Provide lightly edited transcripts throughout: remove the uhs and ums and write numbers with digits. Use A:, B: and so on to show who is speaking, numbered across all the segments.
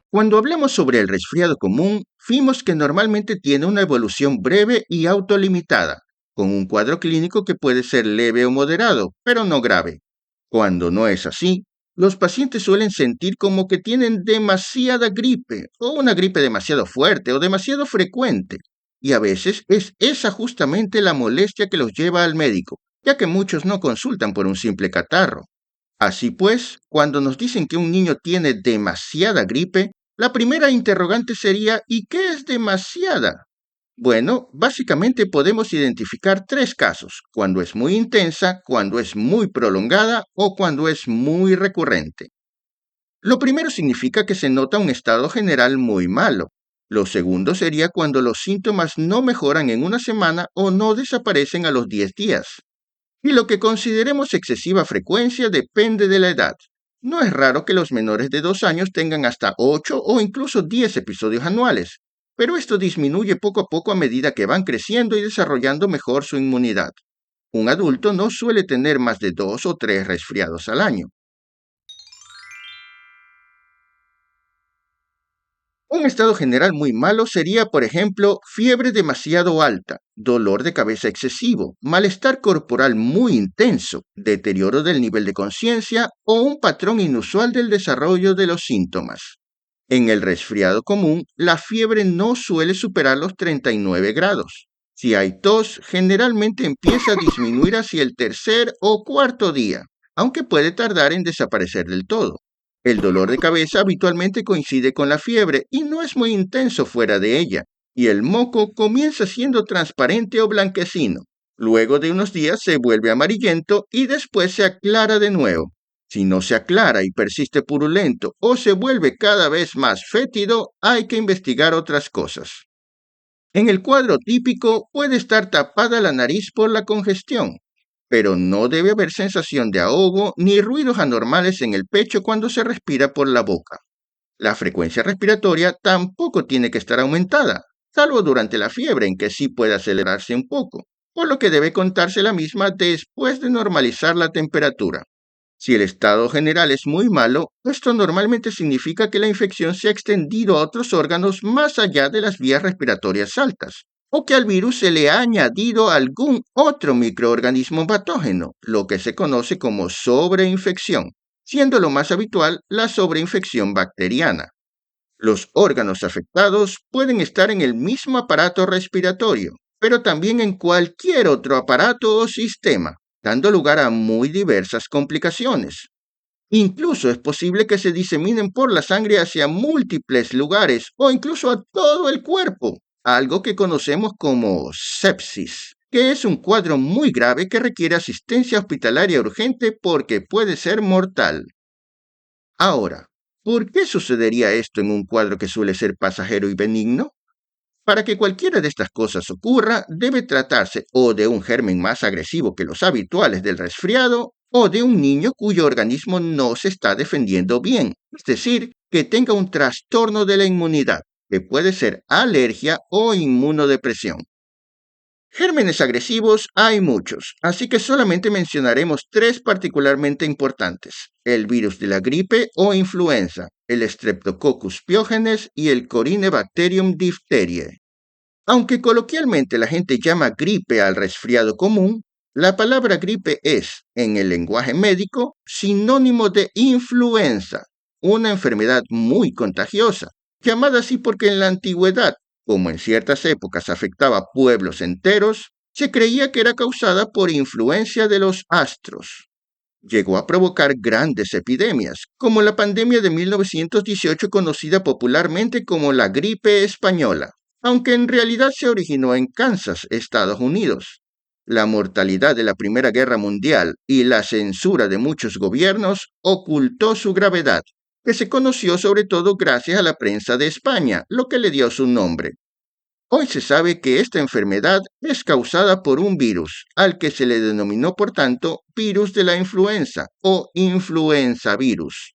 A: Cuando hablamos sobre el resfriado común, vimos que normalmente tiene una evolución breve y autolimitada, con un cuadro clínico que puede ser leve o moderado, pero no grave. Cuando no es así, los pacientes suelen sentir como que tienen demasiada gripe, o una gripe demasiado fuerte o demasiado frecuente, y a veces es esa justamente la molestia que los lleva al médico, ya que muchos no consultan por un simple catarro. Así pues, cuando nos dicen que un niño tiene demasiada gripe, la primera interrogante sería ¿y qué es demasiada? Bueno, básicamente podemos identificar tres casos: cuando es muy intensa, cuando es muy prolongada o cuando es muy recurrente. Lo primero significa que se nota un estado general muy malo. Lo segundo sería cuando los síntomas no mejoran en una semana o no desaparecen a los 10 días. Y lo que consideremos excesiva frecuencia depende de la edad. No es raro que los menores de 2 años tengan hasta 8 o incluso 10 episodios anuales, pero esto disminuye poco a poco a medida que van creciendo y desarrollando mejor su inmunidad. Un adulto no suele tener más de 2 o 3 resfriados al año. Un estado general muy malo sería, por ejemplo, fiebre demasiado alta, dolor de cabeza excesivo, malestar corporal muy intenso, deterioro del nivel de conciencia o un patrón inusual del desarrollo de los síntomas. En el resfriado común, la fiebre no suele superar los 39 grados. Si hay tos, generalmente empieza a disminuir hacia el tercer o cuarto día, aunque puede tardar en desaparecer del todo. El dolor de cabeza habitualmente coincide con la fiebre y no es muy intenso fuera de ella, y el moco comienza siendo transparente o blanquecino. Luego de unos días se vuelve amarillento y después se aclara de nuevo. Si no se aclara y persiste purulento o se vuelve cada vez más fétido, hay que investigar otras cosas. En el cuadro típico puede estar tapada la nariz por la congestión, pero no debe haber sensación de ahogo ni ruidos anormales en el pecho cuando se respira por la boca. La frecuencia respiratoria tampoco tiene que estar aumentada, salvo durante la fiebre en que sí puede acelerarse un poco, por lo que debe contarse la misma después de normalizar la temperatura. Si el estado general es muy malo, esto normalmente significa que la infección se ha extendido a otros órganos más allá de las vías respiratorias altas, o que al virus se le ha añadido algún otro microorganismo patógeno, lo que se conoce como sobreinfección, siendo lo más habitual la sobreinfección bacteriana. Los órganos afectados pueden estar en el mismo aparato respiratorio, pero también en cualquier otro aparato o sistema, dando lugar a muy diversas complicaciones. Incluso es posible que se diseminen por la sangre hacia múltiples lugares o incluso a todo el cuerpo, algo que conocemos como sepsis, que es un cuadro muy grave que requiere asistencia hospitalaria urgente porque puede ser mortal. Ahora, ¿por qué sucedería esto en un cuadro que suele ser pasajero y benigno? Para que cualquiera de estas cosas ocurra, debe tratarse o de un germen más agresivo que los habituales del resfriado, o de un niño cuyo organismo no se está defendiendo bien, es decir, que tenga un trastorno de la inmunidad, que puede ser alergia o inmunodepresión. Gérmenes agresivos hay muchos, así que solamente mencionaremos tres particularmente importantes: el virus de la gripe o influenza, el Streptococcus pyogenes y el Corynebacterium diphtheriae. Aunque coloquialmente la gente llama gripe al resfriado común, la palabra gripe es, en el lenguaje médico, sinónimo de influenza, una enfermedad muy contagiosa, llamada así porque en la antigüedad, como en ciertas épocas afectaba pueblos enteros, se creía que era causada por influencia de los astros. Llegó a provocar grandes epidemias, como la pandemia de 1918 conocida popularmente como la gripe española, aunque en realidad se originó en Kansas, Estados Unidos. La mortalidad de la Primera Guerra Mundial y la censura de muchos gobiernos ocultó su gravedad, que se conoció sobre todo gracias a la prensa de España, lo que le dio su nombre. Hoy se sabe que esta enfermedad es causada por un virus, al que se le denominó por tanto virus de la influenza o influenza virus.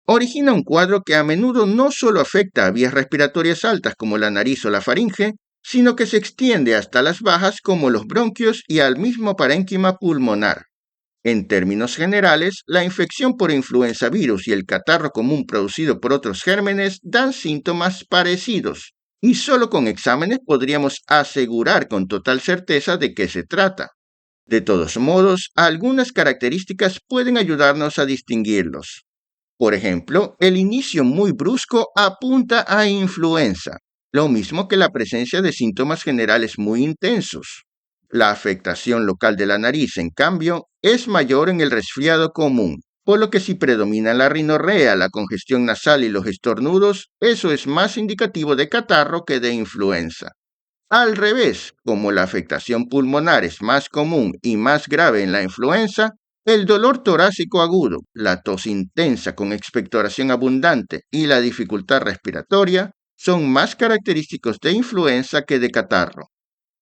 A: Origina un cuadro que a menudo no solo afecta a vías respiratorias altas como la nariz o la faringe, sino que se extiende hasta las bajas como los bronquios y al mismo parénquima pulmonar. En términos generales, la infección por influenza virus y el catarro común producido por otros gérmenes dan síntomas parecidos, y solo con exámenes podríamos asegurar con total certeza de qué se trata. De todos modos, algunas características pueden ayudarnos a distinguirlos. Por ejemplo, el inicio muy brusco apunta a influenza, lo mismo que la presencia de síntomas generales muy intensos. La afectación local de la nariz, en cambio, es mayor en el resfriado común, por lo que si predomina la rinorrea, la congestión nasal y los estornudos, eso es más indicativo de catarro que de influenza. Al revés, como la afectación pulmonar es más común y más grave en la influenza, el dolor torácico agudo, la tos intensa con expectoración abundante y la dificultad respiratoria son más característicos de influenza que de catarro.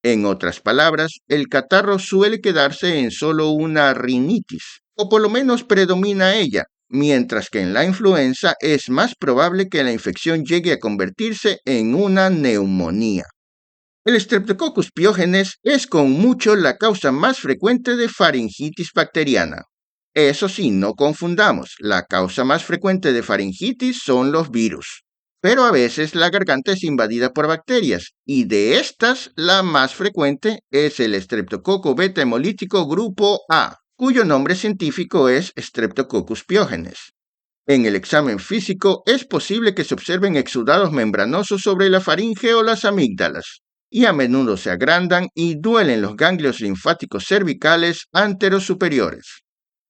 A: En otras palabras, el catarro suele quedarse en solo una rinitis, o por lo menos predomina ella, mientras que en la influenza es más probable que la infección llegue a convertirse en una neumonía. El Streptococcus pyogenes es con mucho la causa más frecuente de faringitis bacteriana. Eso sí, no confundamos, la causa más frecuente de faringitis son los virus. Pero a veces la garganta es invadida por bacterias, y de estas la más frecuente es el Streptococo beta hemolítico grupo A, cuyo nombre científico es Streptococcus pyogenes. En el examen físico es posible que se observen exudados membranosos sobre la faringe o las amígdalas, y a menudo se agrandan y duelen los ganglios linfáticos cervicales anterosuperiores.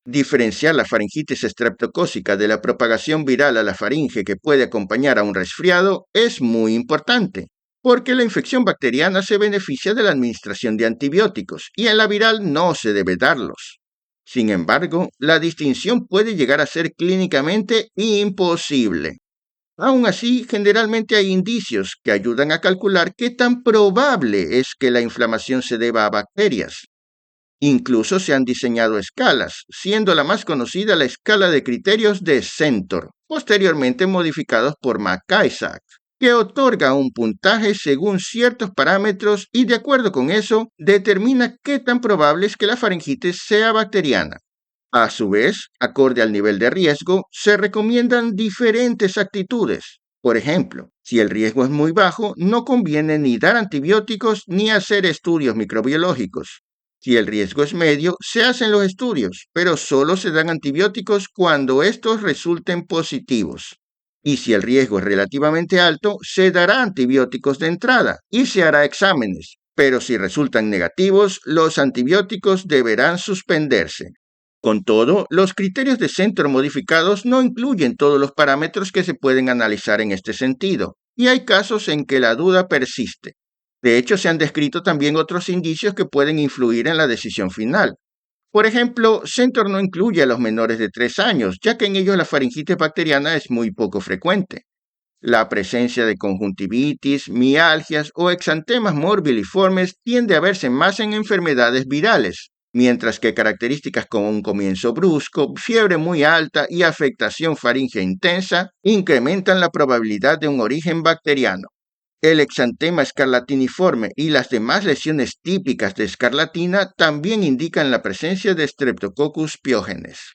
A: Diferenciar la faringitis estreptocócica de la propagación viral a la faringe que puede acompañar a un resfriado es muy importante, porque la infección bacteriana se beneficia de la administración de antibióticos y en la viral no se debe darlos. Sin embargo, la distinción puede llegar a ser clínicamente imposible. Aún así, generalmente hay indicios que ayudan a calcular qué tan probable es que la inflamación se deba a bacterias. Incluso se han diseñado escalas, siendo la más conocida la escala de criterios de Centor, posteriormente modificados por McIsaac, que otorga un puntaje según ciertos parámetros y de acuerdo con eso determina qué tan probable es que la faringitis sea bacteriana. A su vez, acorde al nivel de riesgo, se recomiendan diferentes actitudes. Por ejemplo, si el riesgo es muy bajo, no conviene ni dar antibióticos ni hacer estudios microbiológicos. Si el riesgo es medio, se hacen los estudios, pero solo se dan antibióticos cuando estos resulten positivos. Y si el riesgo es relativamente alto, se dará antibióticos de entrada y se hará exámenes, pero si resultan negativos, los antibióticos deberán suspenderse. Con todo, los criterios de Centor modificados no incluyen todos los parámetros que se pueden analizar en este sentido, y hay casos en que la duda persiste. De hecho, se han descrito también otros indicios que pueden influir en la decisión final. Por ejemplo, Centor no incluye a los menores de 3 años, ya que en ellos la faringitis bacteriana es muy poco frecuente. La presencia de conjuntivitis, mialgias o exantemas morbiliformes tiende a verse más en enfermedades virales, mientras que características como un comienzo brusco, fiebre muy alta y afectación faríngea intensa incrementan la probabilidad de un origen bacteriano. El exantema escarlatiniforme y las demás lesiones típicas de escarlatina también indican la presencia de Streptococcus pyogenes.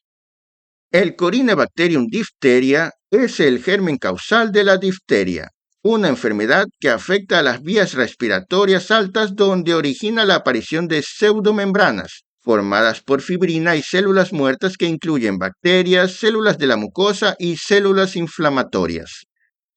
A: El Corynebacterium diphtheria es el germen causal de la difteria, una enfermedad que afecta a las vías respiratorias altas donde origina la aparición de pseudomembranas, formadas por fibrina y células muertas que incluyen bacterias, células de la mucosa y células inflamatorias.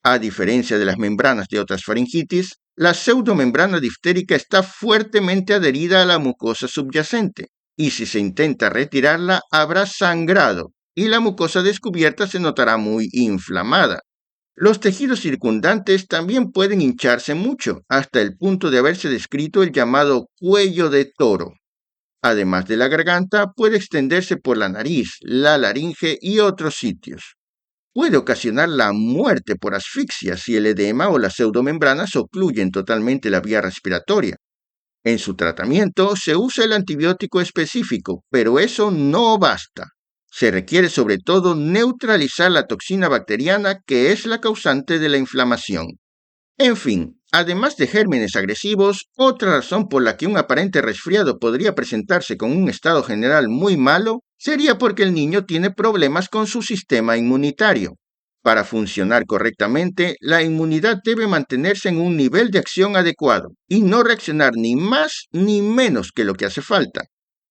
A: A diferencia de las membranas de otras faringitis, la pseudomembrana diftérica está fuertemente adherida a la mucosa subyacente, y si se intenta retirarla habrá sangrado, y la mucosa descubierta se notará muy inflamada. Los tejidos circundantes también pueden hincharse mucho, hasta el punto de haberse descrito el llamado cuello de toro. Además de la garganta, puede extenderse por la nariz, la laringe y otros sitios. Puede ocasionar la muerte por asfixia si el edema o las pseudomembranas ocluyen totalmente la vía respiratoria. En su tratamiento se usa el antibiótico específico, pero eso no basta. Se requiere sobre todo neutralizar la toxina bacteriana que es la causante de la inflamación. En fin, además de gérmenes agresivos, otra razón por la que un aparente resfriado podría presentarse con un estado general muy malo sería porque el niño tiene problemas con su sistema inmunitario. Para funcionar correctamente, la inmunidad debe mantenerse en un nivel de acción adecuado y no reaccionar ni más ni menos que lo que hace falta.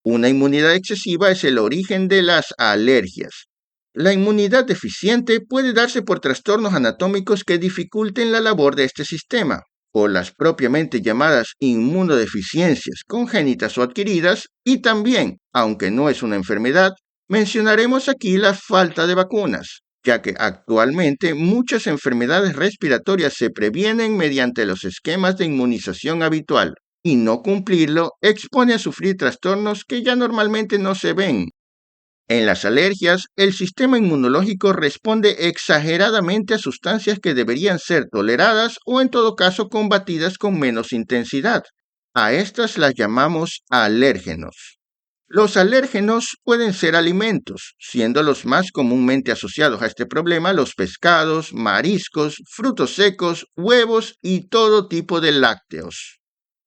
A: Una inmunidad excesiva es el origen de las alergias. La inmunidad deficiente puede darse por trastornos anatómicos que dificulten la labor de este sistema, o las propiamente llamadas inmunodeficiencias congénitas o adquiridas, y también, aunque no es una enfermedad, mencionaremos aquí la falta de vacunas, ya que actualmente muchas enfermedades respiratorias se previenen mediante los esquemas de inmunización habitual, y no cumplirlo expone a sufrir trastornos que ya normalmente no se ven. En las alergias, el sistema inmunológico responde exageradamente a sustancias que deberían ser toleradas o en todo caso combatidas con menos intensidad. A estas las llamamos alérgenos. Los alérgenos pueden ser alimentos, siendo los más comúnmente asociados a este problema los pescados, mariscos, frutos secos, huevos y todo tipo de lácteos.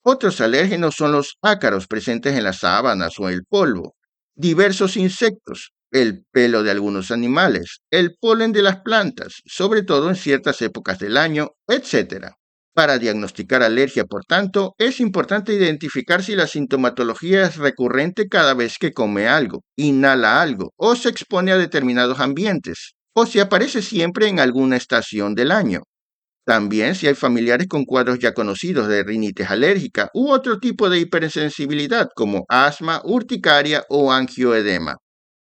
A: Otros alérgenos son los ácaros presentes en las sábanas o el polvo, diversos insectos, el pelo de algunos animales, el polen de las plantas, sobre todo en ciertas épocas del año, etc. Para diagnosticar alergia, por tanto, es importante identificar si la sintomatología es recurrente cada vez que come algo, inhala algo o se expone a determinados ambientes, o si aparece siempre en alguna estación del año. También si hay familiares con cuadros ya conocidos de rinitis alérgica u otro tipo de hipersensibilidad como asma, urticaria o angioedema.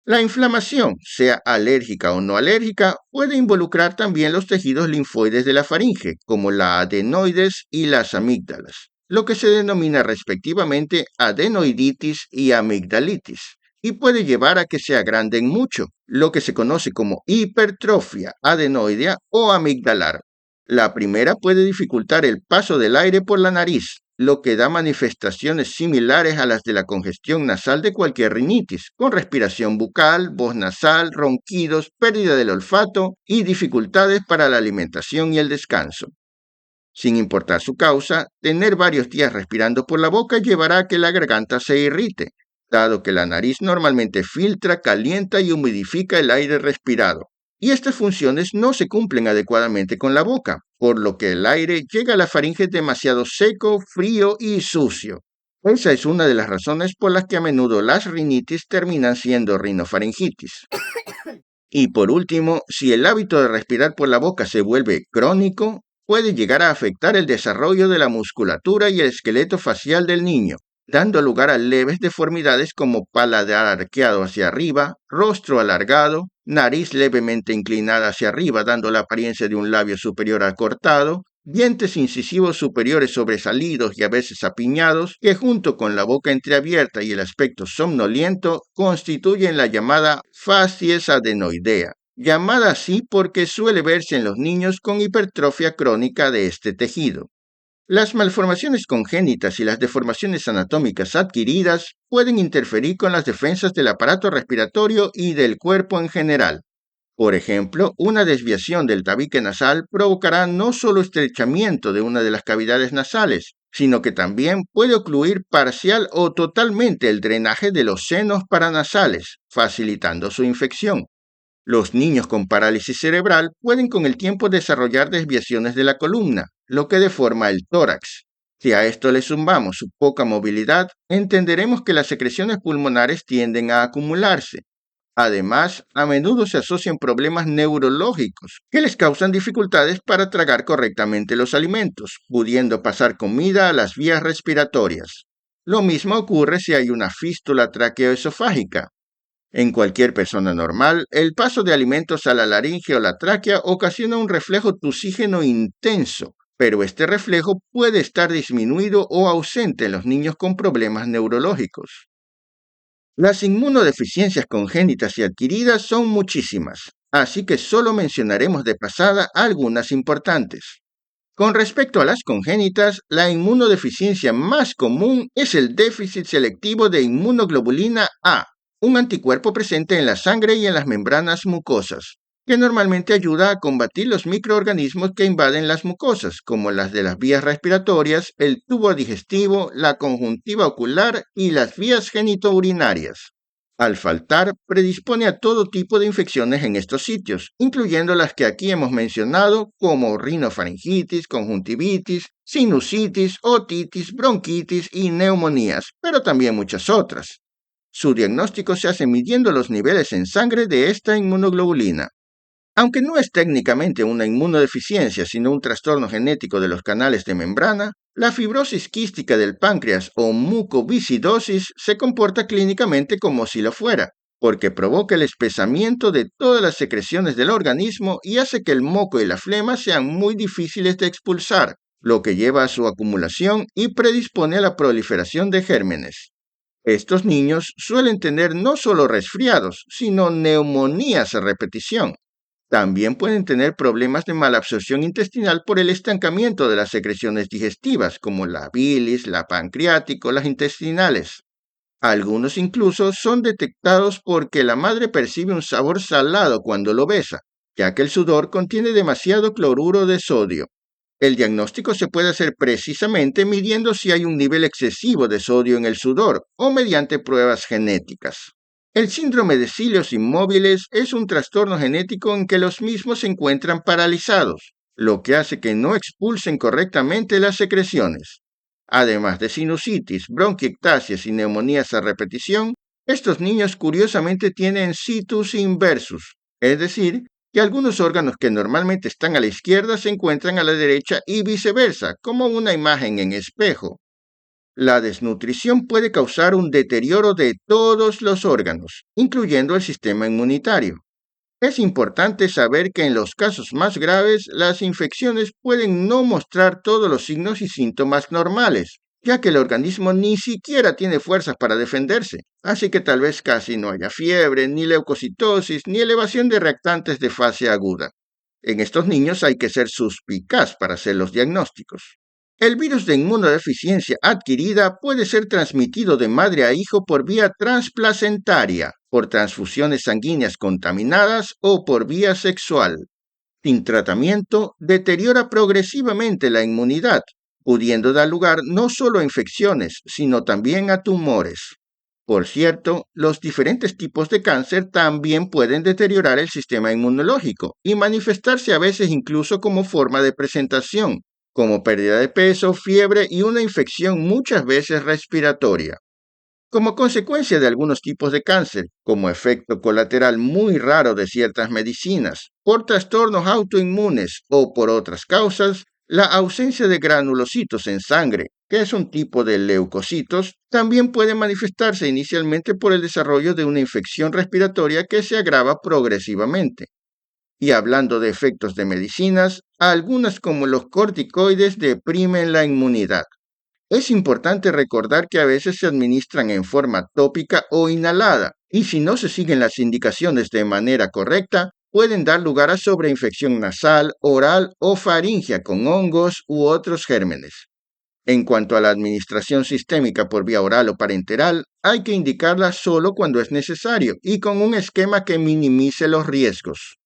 A: La inflamación, sea alérgica o no alérgica, puede involucrar también los tejidos linfoides de la faringe, como la adenoides y las amígdalas, lo que se denomina respectivamente adenoiditis y amigdalitis, y puede llevar a que se agranden mucho, lo que se conoce como hipertrofia adenoidea o amigdalar. La primera puede dificultar el paso del aire por la nariz, lo que da manifestaciones similares a las de la congestión nasal de cualquier rinitis, con respiración bucal, voz nasal, ronquidos, pérdida del olfato y dificultades para la alimentación y el descanso. Sin importar su causa, tener varios días respirando por la boca llevará a que la garganta se irrite, dado que la nariz normalmente filtra, calienta y humidifica el aire respirado. Y estas funciones no se cumplen adecuadamente con la boca, por lo que el aire llega a la faringe demasiado seco, frío y sucio. Esa es una de las razones por las que a menudo las rinitis terminan siendo rinofaringitis. Y por último, si el hábito de respirar por la boca se vuelve crónico, puede llegar a afectar el desarrollo de la musculatura y el esqueleto facial del niño, dando lugar a leves deformidades como paladar arqueado hacia arriba, rostro alargado, nariz levemente inclinada hacia arriba dando la apariencia de un labio superior acortado, dientes incisivos superiores sobresalidos y a veces apiñados, que junto con la boca entreabierta y el aspecto somnoliento constituyen la llamada facies adenoidea, llamada así porque suele verse en los niños con hipertrofia crónica de este tejido. Las malformaciones congénitas y las deformaciones anatómicas adquiridas pueden interferir con las defensas del aparato respiratorio y del cuerpo en general. Por ejemplo, una desviación del tabique nasal provocará no solo estrechamiento de una de las cavidades nasales, sino que también puede ocluir parcial o totalmente el drenaje de los senos paranasales, facilitando su infección. Los niños con parálisis cerebral pueden con el tiempo desarrollar desviaciones de la columna, lo que deforma el tórax. Si a esto le sumamos su poca movilidad, entenderemos que las secreciones pulmonares tienden a acumularse. Además, a menudo se asocian problemas neurológicos que les causan dificultades para tragar correctamente los alimentos, pudiendo pasar comida a las vías respiratorias. Lo mismo ocurre si hay una fístula traqueoesofágica. En cualquier persona normal, el paso de alimentos a la laringe o la tráquea ocasiona un reflejo tusígeno intenso, pero este reflejo puede estar disminuido o ausente en los niños con problemas neurológicos. Las inmunodeficiencias congénitas y adquiridas son muchísimas, así que solo mencionaremos de pasada algunas importantes. Con respecto a las congénitas, la inmunodeficiencia más común es el déficit selectivo de inmunoglobulina A, un anticuerpo presente en la sangre y en las membranas mucosas, que normalmente ayuda a combatir los microorganismos que invaden las mucosas, como las de las vías respiratorias, el tubo digestivo, la conjuntiva ocular y las vías genitourinarias. Al faltar, predispone a todo tipo de infecciones en estos sitios, incluyendo las que aquí hemos mencionado como rinofaringitis, conjuntivitis, sinusitis, otitis, bronquitis y neumonías, pero también muchas otras. Su diagnóstico se hace midiendo los niveles en sangre de esta inmunoglobulina. Aunque no es técnicamente una inmunodeficiencia, sino un trastorno genético de los canales de membrana, la fibrosis quística del páncreas o mucoviscidosis se comporta clínicamente como si lo fuera, porque provoca el espesamiento de todas las secreciones del organismo y hace que el moco y la flema sean muy difíciles de expulsar, lo que lleva a su acumulación y predispone a la proliferación de gérmenes. Estos niños suelen tener no solo resfriados, sino neumonías a repetición. También pueden tener problemas de malabsorción intestinal por el estancamiento de las secreciones digestivas, como la bilis, la pancreática o las intestinales. Algunos incluso son detectados porque la madre percibe un sabor salado cuando lo besa, ya que el sudor contiene demasiado cloruro de sodio. El diagnóstico se puede hacer precisamente midiendo si hay un nivel excesivo de sodio en el sudor o mediante pruebas genéticas. El síndrome de cilios inmóviles es un trastorno genético en que los mismos se encuentran paralizados, lo que hace que no expulsen correctamente las secreciones. Además de sinusitis, bronquiectasias y neumonías a repetición, estos niños curiosamente tienen situs inversus, es decir, que algunos órganos que normalmente están a la izquierda se encuentran a la derecha y viceversa, como una imagen en espejo. La desnutrición puede causar un deterioro de todos los órganos, incluyendo el sistema inmunitario. Es importante saber que en los casos más graves, las infecciones pueden no mostrar todos los signos y síntomas normales, ya que el organismo ni siquiera tiene fuerzas para defenderse, así que tal vez casi no haya fiebre, ni leucocitosis, ni elevación de reactantes de fase aguda. En estos niños hay que ser suspicaz para hacer los diagnósticos. El virus de inmunodeficiencia adquirida puede ser transmitido de madre a hijo por vía transplacentaria, por transfusiones sanguíneas contaminadas o por vía sexual. Sin tratamiento, deteriora progresivamente la inmunidad, pudiendo dar lugar no solo a infecciones, sino también a tumores. Por cierto, los diferentes tipos de cáncer también pueden deteriorar el sistema inmunológico y manifestarse a veces incluso como forma de presentación, como pérdida de peso, fiebre y una infección muchas veces respiratoria. Como consecuencia de algunos tipos de cáncer, como efecto colateral muy raro de ciertas medicinas, por trastornos autoinmunes o por otras causas, la ausencia de granulocitos en sangre, que es un tipo de leucocitos, también puede manifestarse inicialmente por el desarrollo de una infección respiratoria que se agrava progresivamente. Y hablando de efectos de medicinas, algunas como los corticoides deprimen la inmunidad. Es importante recordar que a veces se administran en forma tópica o inhalada, y si no se siguen las indicaciones de manera correcta, pueden dar lugar a sobreinfección nasal, oral o faríngea con hongos u otros gérmenes. En cuanto a la administración sistémica por vía oral o parenteral, hay que indicarla solo cuando es necesario y con un esquema que minimice los riesgos.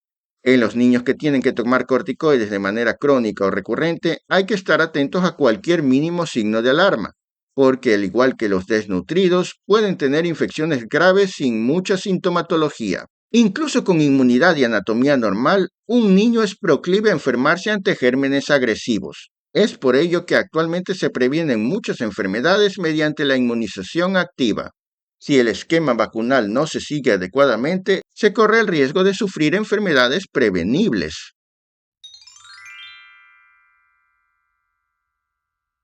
A: En los niños que tienen que tomar corticoides de manera crónica o recurrente, hay que estar atentos a cualquier mínimo signo de alarma, porque al igual que los desnutridos, pueden tener infecciones graves sin mucha sintomatología. Incluso con inmunidad y anatomía normal, un niño es proclive a enfermarse ante gérmenes agresivos. Es por ello que actualmente se previenen muchas enfermedades mediante la inmunización activa. Si el esquema vacunal no se sigue adecuadamente, se corre el riesgo de sufrir enfermedades prevenibles.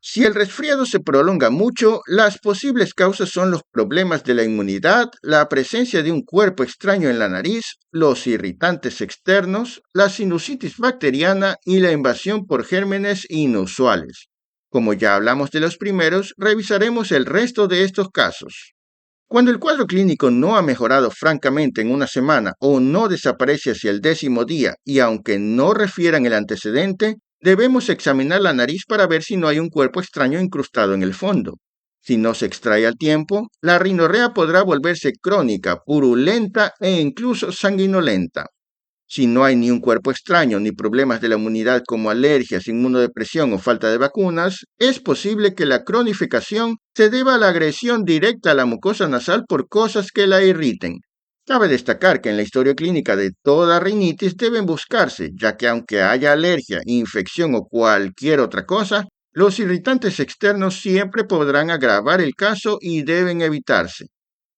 A: Si el resfriado se prolonga mucho, las posibles causas son los problemas de la inmunidad, la presencia de un cuerpo extraño en la nariz, los irritantes externos, la sinusitis bacteriana y la invasión por gérmenes inusuales. Como ya hablamos de los primeros, revisaremos el resto de estos casos. Cuando el cuadro clínico no ha mejorado francamente en una semana o no desaparece hacia el 10.º día y aunque no refieran el antecedente, debemos examinar la nariz para ver si no hay un cuerpo extraño incrustado en el fondo. Si no se extrae al tiempo, la rinorrea podrá volverse crónica, purulenta e incluso sanguinolenta. Si no hay ni un cuerpo extraño ni problemas de la inmunidad como alergias, inmunodepresión o falta de vacunas, es posible que la cronificación se deba a la agresión directa a la mucosa nasal por cosas que la irriten. Cabe destacar que en la historia clínica de toda rinitis deben buscarse, ya que aunque haya alergia, infección o cualquier otra cosa, los irritantes externos siempre podrán agravar el caso y deben evitarse.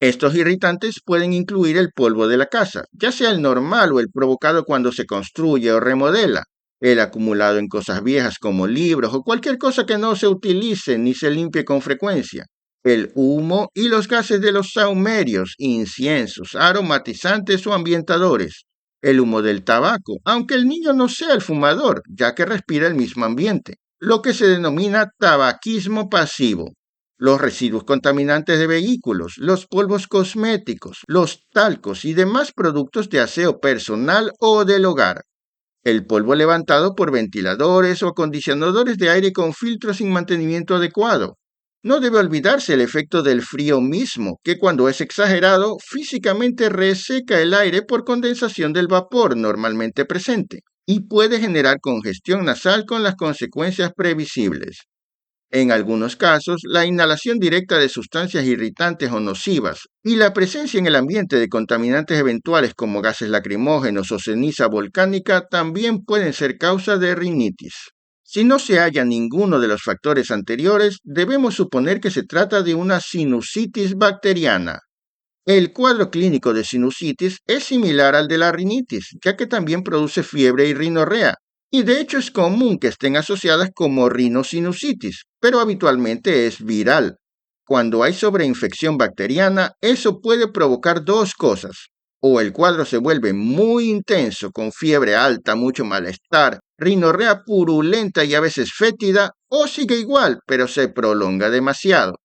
A: Estos irritantes pueden incluir el polvo de la casa, ya sea el normal o el provocado cuando se construye o remodela, el acumulado en cosas viejas como libros o cualquier cosa que no se utilice ni se limpie con frecuencia, el humo y los gases de los sahumerios, inciensos, aromatizantes o ambientadores, el humo del tabaco, aunque el niño no sea el fumador, ya que respira el mismo ambiente, lo que se denomina tabaquismo pasivo, los residuos contaminantes de vehículos, los polvos cosméticos, los talcos y demás productos de aseo personal o del hogar, el polvo levantado por ventiladores o acondicionadores de aire con filtros sin mantenimiento adecuado. No debe olvidarse el efecto del frío mismo, que cuando es exagerado, físicamente reseca el aire por condensación del vapor normalmente presente y puede generar congestión nasal con las consecuencias previsibles. En algunos casos, la inhalación directa de sustancias irritantes o nocivas y la presencia en el ambiente de contaminantes eventuales como gases lacrimógenos o ceniza volcánica también pueden ser causa de rinitis. Si no se halla ninguno de los factores anteriores, debemos suponer que se trata de una sinusitis bacteriana. El cuadro clínico de sinusitis es similar al de la rinitis, ya que también produce fiebre y rinorrea, y de hecho es común que estén asociadas como rinosinusitis, pero habitualmente es viral. Cuando hay sobreinfección bacteriana, eso puede provocar dos cosas. O el cuadro se vuelve muy intenso, con fiebre alta, mucho malestar, rinorrea purulenta y a veces fétida, o sigue igual, pero se prolonga demasiado.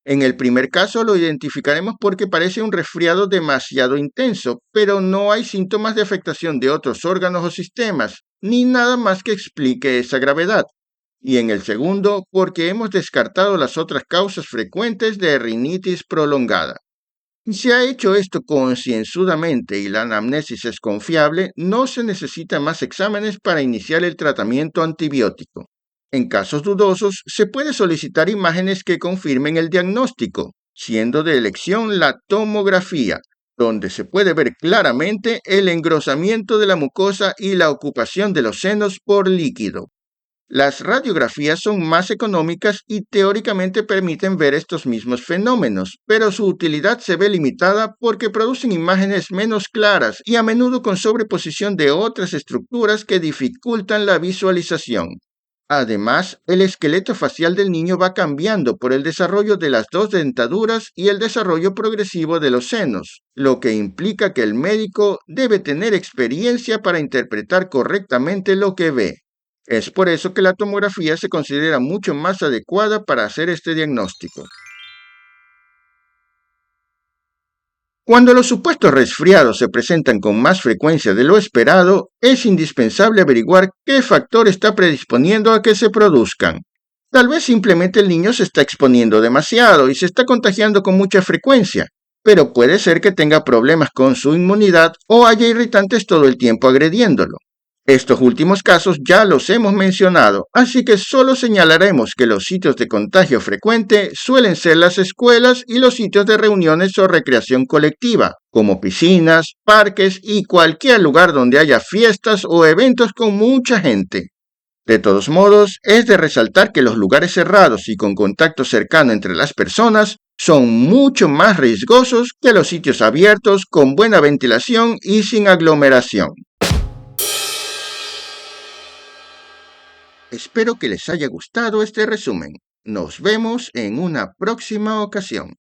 A: En el primer caso lo identificaremos porque parece un resfriado demasiado intenso, pero no hay síntomas de afectación de otros órganos o sistemas, ni nada más que explique esa gravedad. Y en el segundo, porque hemos descartado las otras causas frecuentes de rinitis prolongada. Si se ha hecho esto concienzudamente y la anamnesis es confiable, no se necesitan más exámenes para iniciar el tratamiento antibiótico. En casos dudosos, se puede solicitar imágenes que confirmen el diagnóstico, siendo de elección la tomografía, donde se puede ver claramente el engrosamiento de la mucosa y la ocupación de los senos por líquido. Las radiografías son más económicas y teóricamente permiten ver estos mismos fenómenos, pero su utilidad se ve limitada porque producen imágenes menos claras y a menudo con sobreposición de otras estructuras que dificultan la visualización. Además, el esqueleto facial del niño va cambiando por el desarrollo de las dos dentaduras y el desarrollo progresivo de los senos, lo que implica que el médico debe tener experiencia para interpretar correctamente lo que ve. Es por eso que la tomografía se considera mucho más adecuada para hacer este diagnóstico. Cuando los supuestos resfriados se presentan con más frecuencia de lo esperado, es indispensable averiguar qué factor está predisponiendo a que se produzcan. Tal vez simplemente el niño se está exponiendo demasiado y se está contagiando con mucha frecuencia, pero puede ser que tenga problemas con su inmunidad o haya irritantes todo el tiempo agrediéndolo. Estos últimos casos ya los hemos mencionado, así que solo señalaremos que los sitios de contagio frecuente suelen ser las escuelas y los sitios de reuniones o recreación colectiva, como piscinas, parques y cualquier lugar donde haya fiestas o eventos con mucha gente. De todos modos, es de resaltar que los lugares cerrados y con contacto cercano entre las personas son mucho más riesgosos que los sitios abiertos con buena ventilación y sin aglomeración. Espero que les haya gustado este resumen. Nos vemos en una próxima ocasión.